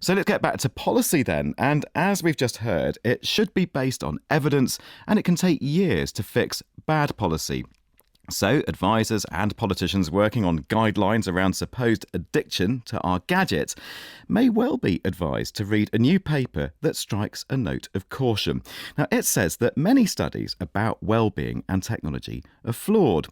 So let's get back to policy then. And as we've just heard, it should be based on evidence and it can take years to fix bad policy. So, advisors and politicians working on guidelines around supposed addiction to our gadgets may well be advised to read a new paper that strikes a note of caution. Now, it says that many studies about well-being and technology are flawed.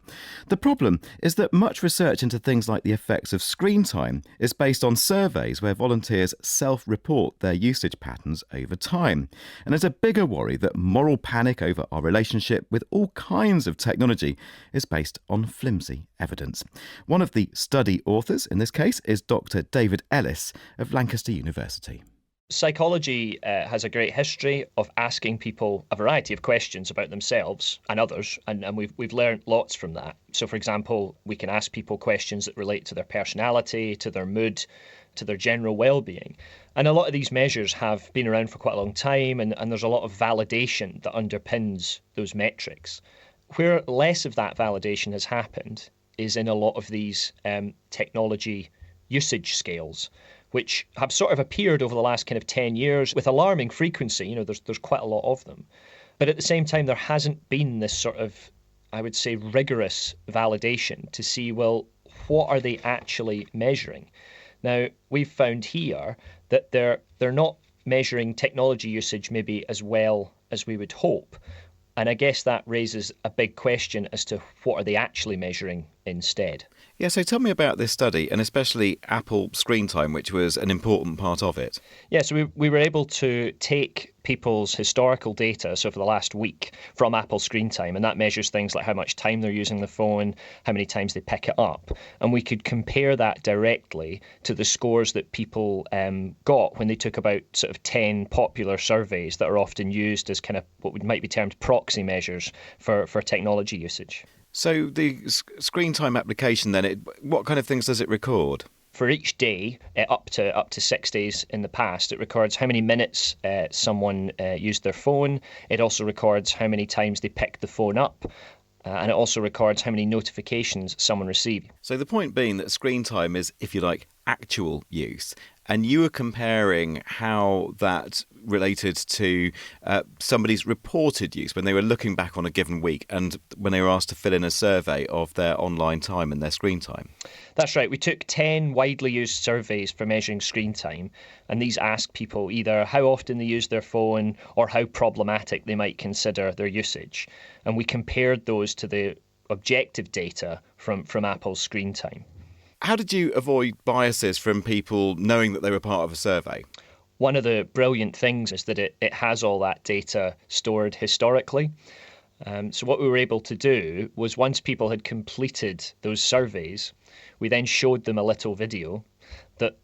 The problem is that much research into things like the effects of screen time is based on surveys where volunteers self-report their usage patterns over time. And there's a bigger worry that moral panic over our relationship with all kinds of technology is based on flimsy evidence. One of the study authors in this case is Dr. David Ellis of Lancaster University. Psychology has a great history of asking people a variety of questions about themselves and others, and we've learned lots from that. So, for example, we can ask people questions that relate to their personality, to their mood, to their general well-being. And a lot of these measures have been around for quite a long time, and there's a lot of validation that underpins those metrics. Where less of that validation has happened is in a lot of these technology usage scales, which have sort of appeared over the last kind of 10 years with alarming frequency. You know, there's quite a lot of them. But at the same time, there hasn't been this sort of, I would say, rigorous validation to see, well, what are they actually measuring? Now, we've found here that they're not measuring technology usage maybe as well as we would hope. And I guess that raises a big question as to what are they actually measuring instead. Yeah, so tell me about this study, and especially Apple screen time, which was an important part of it. Yeah, so we were able to take people's historical data, so for the last week, from Apple screen time, and that measures things like how much time they're using the phone, how many times they pick it up, and we could compare that directly to the scores that people got when they took about sort of 10 popular surveys that are often used as kind of what might be termed proxy measures for technology usage. So the screen time application then, what kind of things does it record? For each day, up to 6 days in the past, it records how many minutes someone used their phone. It also records how many times they picked the phone up. And it also records how many notifications someone received. So the point being that screen time is, if you like, actual use. And you were comparing how that related to somebody's reported use when they were looking back on a given week and when they were asked to fill in a survey of their online time and their screen time. That's right. We took 10 widely used surveys for measuring screen time, and these ask people either how often they use their phone or how problematic they might consider their usage. And we compared those to the objective data from Apple's screen time. How did you avoid biases from people knowing that they were part of a survey? One of the brilliant things is that it has all that data stored historically. So what we were able to do was once people had completed those surveys, we then showed them a little video that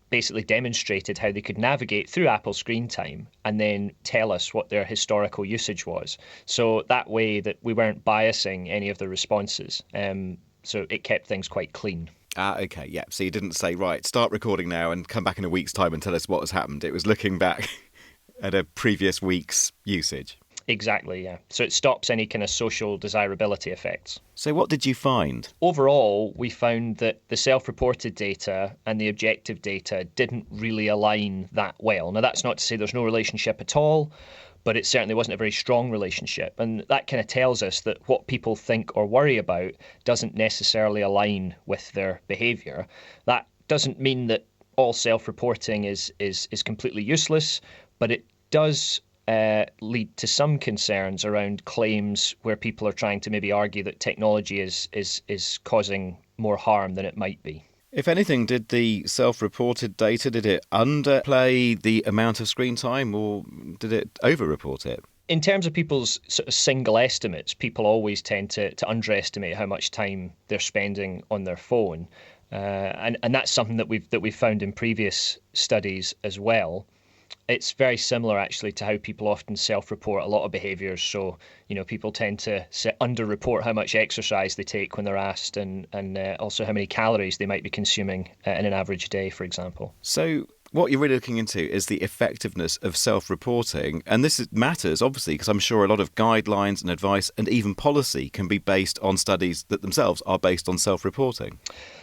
basically demonstrated how they could navigate through Apple screen time and then tell us what their historical usage was. So that way that we weren't biasing any of the responses. So it kept things quite clean. Okay, yeah. So you didn't say, right, start recording now and come back in a week's time and tell us what has happened. It was looking back at a previous week's usage. Exactly, yeah. So it stops any kind of social desirability effects. So what did you find? Overall, we found that the self-reported data and the objective data didn't really align that well. Now, that's not to say there's no relationship at all, but it certainly wasn't a very strong relationship. And that kind of tells us that what people think or worry about doesn't necessarily align with their behaviour. That doesn't mean that all self-reporting is completely useless, but it does lead to some concerns around claims where people are trying to maybe argue that technology is causing more harm than it might be. If anything, did the self-reported data, did it underplay the amount of screen time or did it over-report it? In terms of people's sort of single estimates, people always tend to underestimate how much time they're spending on their phone. And that's something that we've found in previous studies as well. It's very similar, actually, to how people often self-report a lot of behaviours. So, you know, people tend to under-report how much exercise they take when they're asked and also how many calories they might be consuming in an average day, for example. So what you're really looking into is the effectiveness of self-reporting. And this matters, obviously, because I'm sure a lot of guidelines and advice and even policy can be based on studies that themselves are based on self-reporting.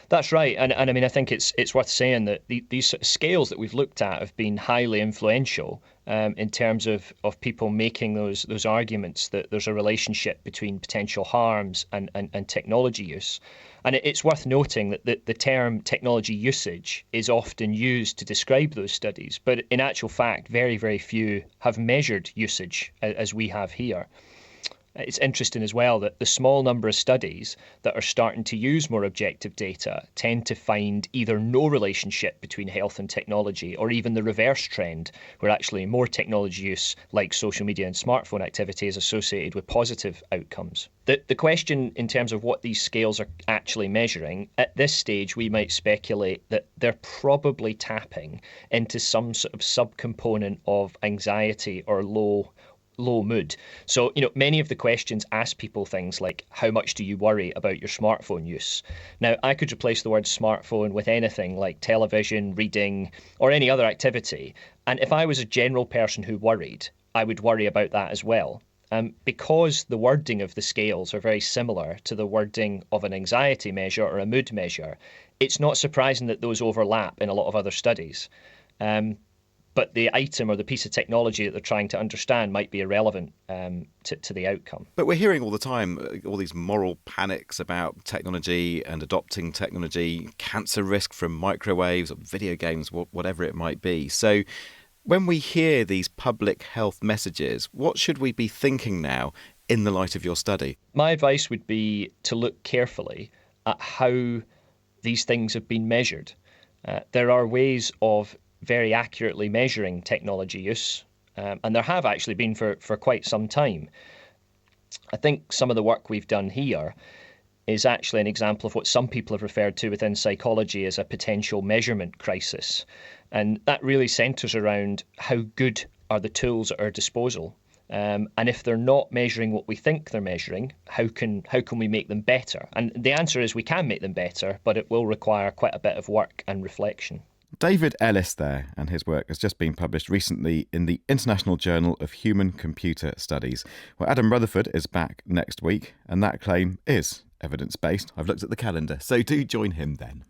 That's right, and I mean I think it's worth saying that these sort of scales that we've looked at have been highly influential in terms of people making those arguments that there's a relationship between potential harms and technology use. And it's worth noting that the term technology usage is often used to describe those studies, but in actual fact, very, very few have measured usage as we have here. It's interesting as well that the small number of studies that are starting to use more objective data tend to find either no relationship between health and technology, or even the reverse trend, where actually more technology use, like social media and smartphone activity, is associated with positive outcomes. The question in terms of what these scales are actually measuring, at this stage we might speculate that they're probably tapping into some sort of subcomponent of anxiety or low mood. So, many of the questions ask people things like, how much do you worry about your smartphone use? Now, I could replace the word smartphone with anything like television, reading, or any other activity. And if I was a general person who worried, I would worry about that as well. Because the wording of the scales are very similar to the wording of an anxiety measure or a mood measure, it's not surprising that those overlap in a lot of other studies. But the item or the piece of technology that they're trying to understand might be irrelevant to the outcome. But we're hearing all the time all these moral panics about technology and adopting technology, cancer risk from microwaves or video games, whatever it might be. So when we hear these public health messages, what should we be thinking now in the light of your study? My advice would be to look carefully at how these things have been measured. There are ways of very accurately measuring technology use, and there have actually been for quite some time. I think some of the work we've done here is actually an example of what some people have referred to within psychology as a potential measurement crisis. And that really centres around how good are the tools at our disposal. And if they're not measuring what we think they're measuring, how can we make them better? And the answer is we can make them better, but it will require quite a bit of work and reflection. David Ellis there, and his work has just been published recently in the International Journal of Human Computer Studies. Well, Adam Rutherford is back next week, and that claim is evidence-based. I've looked at the calendar, so do join him then.